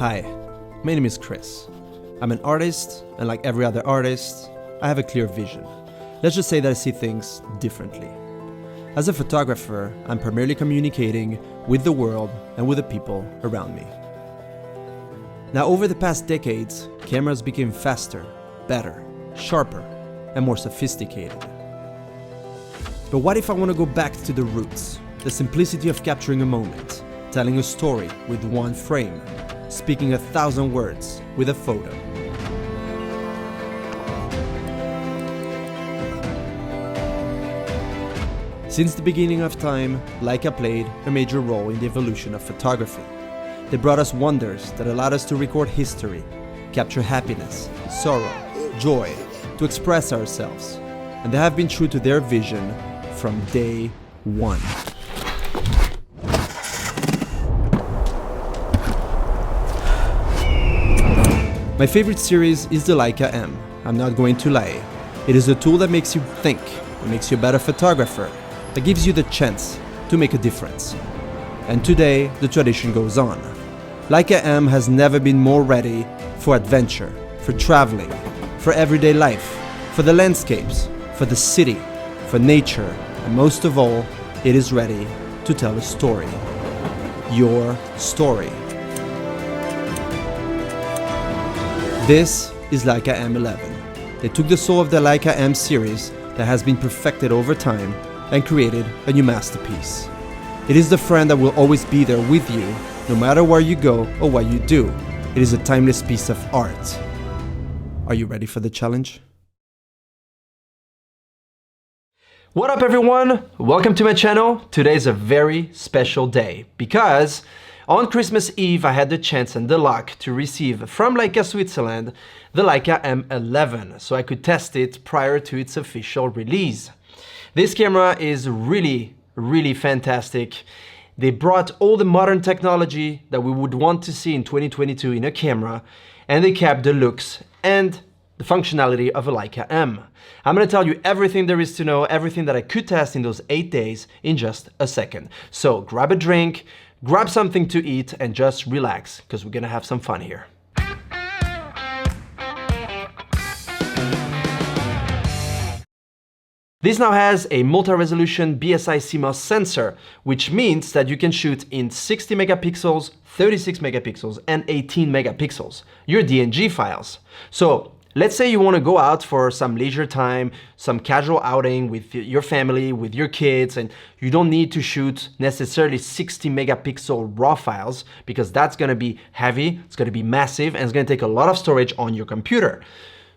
Hi, my name is Chris. I'm an artist, and like every other artist, I have a clear vision. Let's just say that I see things differently. As a photographer, I'm primarily communicating with the world and with the people around me. Now, over the past decades, cameras became faster, better, sharper, and more sophisticated. But what if I want to go back to the roots, the simplicity of capturing a moment, telling a story with one frame, speaking 1,000 words with a photo? Since the beginning of time, Leica played a major role in the evolution of photography. They brought us wonders that allowed us to record history, capture happiness, sorrow, joy, to express ourselves. And they have been true to their vision from day one. My favorite series is the Leica M. I'm not going to lie. It is a tool that makes you think, it makes you a better photographer, that gives you the chance to make a difference. And today, the tradition goes on. Leica M has never been more ready for adventure, for traveling, for everyday life, for the landscapes, for the city, for nature, and most of all, it is ready to tell a story. Your story. This is Leica M11. They took the soul of the Leica M series that has been perfected over time and created a new masterpiece. It is the friend that will always be there with you, no matter where you go or what you do. It is a timeless piece of art. Are you ready for the challenge? What up everyone? Welcome to my channel. Today is a very special day because on Christmas Eve I had the chance and the luck to receive from Leica Switzerland the Leica M11 so I could test it prior to its official release. This camera is really fantastic. They brought all the modern technology that we would want to see in 2022 in a camera, and they kept the looks and the functionality of a Leica M. I'm going to tell you everything there is to know, everything that I could test in those 8 days in just a second. So grab a drink, grab something to eat, and just relax, because we're going to have some fun here. This now has a multi-resolution BSI CMOS sensor, which means that you can shoot in 60 megapixels, 36 megapixels, and 18 megapixels, your DNG files. So let's say you want to go out for some leisure time, some casual outing with your family, with your kids, and you don't need to shoot necessarily 60 megapixel RAW files because that's going to be heavy, it's going to be massive, and it's going to take a lot of storage on your computer.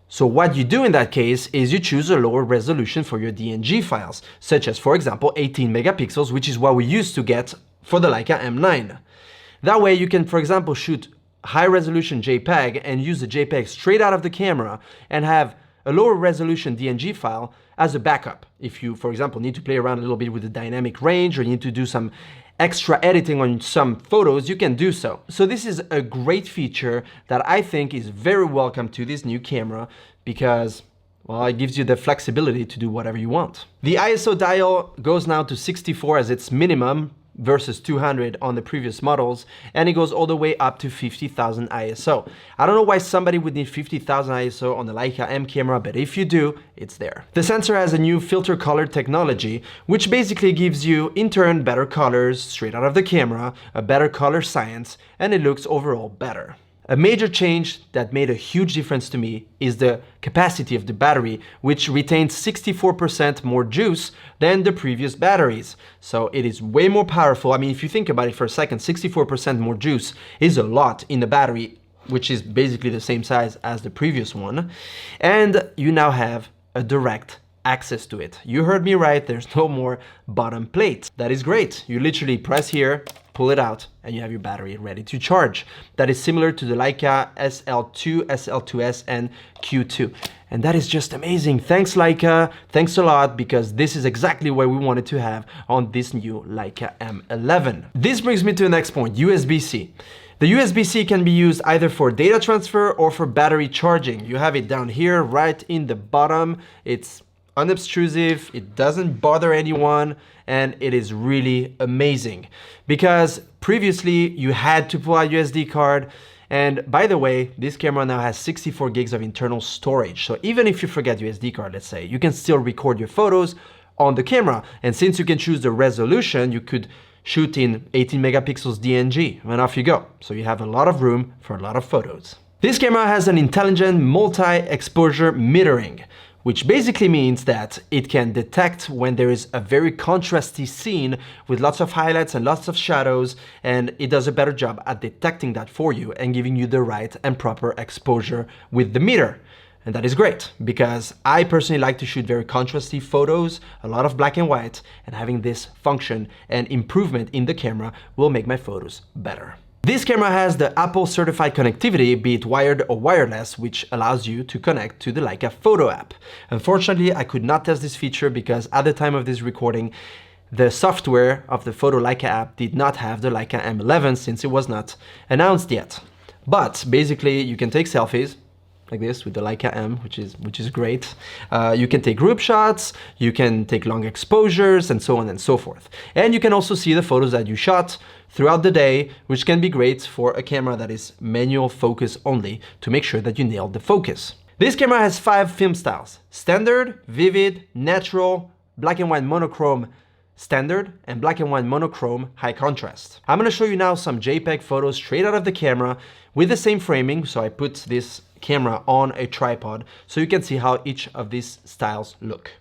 So what you do in that case is you choose a lower resolution for your DNG files, such as, for example, 18 megapixels, which is what we used to get for the Leica M9. That way you can, for example, shoot high resolution JPEG and use the JPEG straight out of the camera and have a lower resolution DNG file as a backup. If you, for example, need to play around a little bit with the dynamic range or you need to do some extra editing on some photos, you can do so. So this is a great feature that I think is very welcome to this new camera because, well, it gives you the flexibility to do whatever you want. The ISO dial goes now to 64 as its minimum versus 200 on the previous models, and it goes all the way up to 50,000 ISO. I don't know why somebody would need 50,000 ISO on the Leica M camera, but if you do, it's there. The sensor has a new filter color technology, which basically gives you, in turn, better colors straight out of the camera, a better color science, and it looks overall better. A major change that made a huge difference to me is the capacity of the battery, which retains 64% more juice than the previous batteries. So it is way more powerful. I mean, if you think about it for a second, 64% more juice is a lot in the battery, which is basically the same size as the previous one. And you now have a direct access to it. You heard me right, there's no more bottom plate. That is great. You literally press here, pull it out, and you have your battery ready to charge. That is similar to the Leica SL2, SL2S, and Q2. And that is just amazing. Thanks Leica, thanks a lot, because this is exactly what we wanted to have on this new Leica M11. This brings me to the next point, USB-C. The USB-C can be used either for data transfer or for battery charging. You have it down here, right in the bottom. It's unobtrusive, it doesn't bother anyone, and it is really amazing. Because previously you had to pull out your SD card And by the way, this camera now has 64 gigs of internal storage. So even if you forget your SD card, let's say, you can still record your photos on the camera. And since you can choose the resolution, you could shoot in 18 megapixels DNG, and off you go. So you have a lot of room for a lot of photos. This camera has an intelligent multi-exposure metering, which basically means that it can detect when there is a very contrasty scene with lots of highlights and lots of shadows, and it does a better job at detecting that for you and giving you the right and proper exposure with the meter. And that is great, because I personally like to shoot very contrasty photos, a lot of black and white, and having this function and improvement in the camera will make my photos better. This camera has the Apple certified connectivity, be it wired or wireless, which allows you to connect to the Leica Photo app. Unfortunately, I could not test this feature because at the time of this recording, the software of the Photo Leica app did not have the Leica M11 since it was not announced yet. But basically, you can take selfies like this with the Leica M, which is great. You can take group shots, you can take long exposures, and so on and so forth. And you can also see the photos that you shot throughout the day, which can be great for a camera that is manual focus only to make sure that you nailed the focus. This camera has 5 film styles: standard, vivid, natural, black and white monochrome standard, and black and white monochrome high contrast. I'm gonna show you now some JPEG photos straight out of the camera with the same framing. So I put this camera on a tripod so you can see how each of these styles look.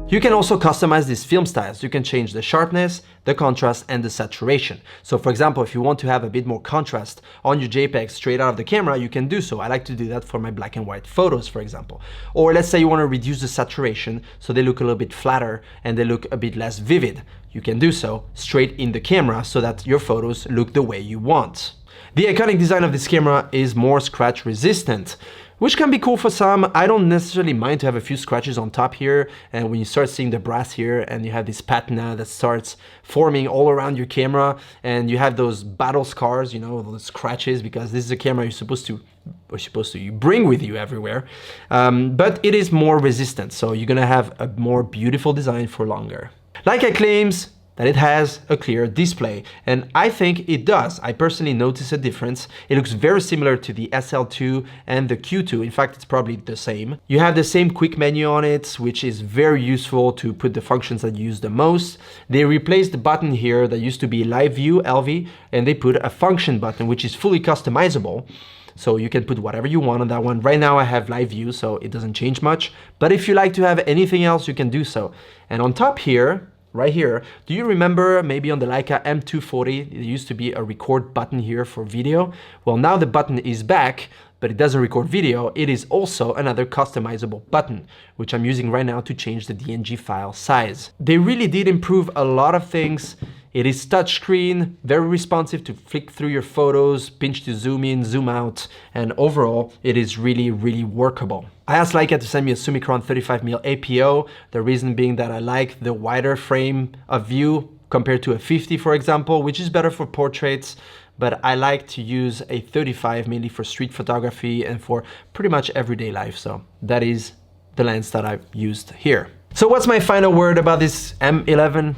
You can also customize these film styles. You can change the sharpness, the contrast, and the saturation. So for example, if you want to have a bit more contrast on your JPEG straight out of the camera, you can do so. I like to do that for my black and white photos, for example. Or let's say you want to reduce the saturation so they look a little bit flatter and they look a bit less vivid. You can do so straight in the camera so that your photos look the way you want. The iconic design of this camera is more scratch resistant, which can be cool for some. I don't necessarily mind to have a few scratches on top here, and when you start seeing the brass here and you have this patina that starts forming all around your camera and you have those battle scars, you know, those scratches, because this is a camera you bring with you everywhere, but it is more resistant, so you're gonna have a more beautiful design for longer. Leica claims that it has a clear display, and I think it does. I personally notice a difference. It looks very similar to the SL2 and the Q2. In fact, it's probably the same. You have the same quick menu on it, which is very useful to put the functions that you use the most. They replaced the button here that used to be Live View, LV, and they put a function button, which is fully customizable. So you can put whatever you want on that one. Right now I have live view, so it doesn't change much. But if you like to have anything else, you can do so. And on top here, right here, do you remember maybe on the Leica M240, there used to be a record button here for video? Well, now the button is back, but it doesn't record video. It is also another customizable button, which I'm using right now to change the DNG file size. They really did improve a lot of things. It is touchscreen, very responsive to flick through your photos, pinch to zoom in, zoom out, and overall, it is really, really workable. I asked Leica to send me a Summicron 35mm APO, the reason being that I like the wider frame of view compared to a 50, for example, which is better for portraits, but I like to use a 35 mainly for street photography and for pretty much everyday life, so that is the lens that I've used here. So what's my final word about this M11?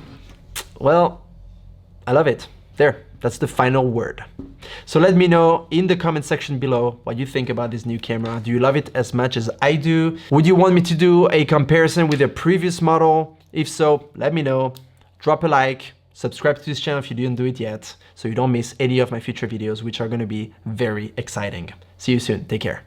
Well, I love it. There, that's the final word. So let me know in the comment section below what you think about this new camera. Do you love it as much as I do? Would you want me to do a comparison with a previous model? If so, let me know. Drop a like, subscribe to this channel if you didn't do it yet, so you don't miss any of my future videos, which are gonna be very exciting. See you soon, take care.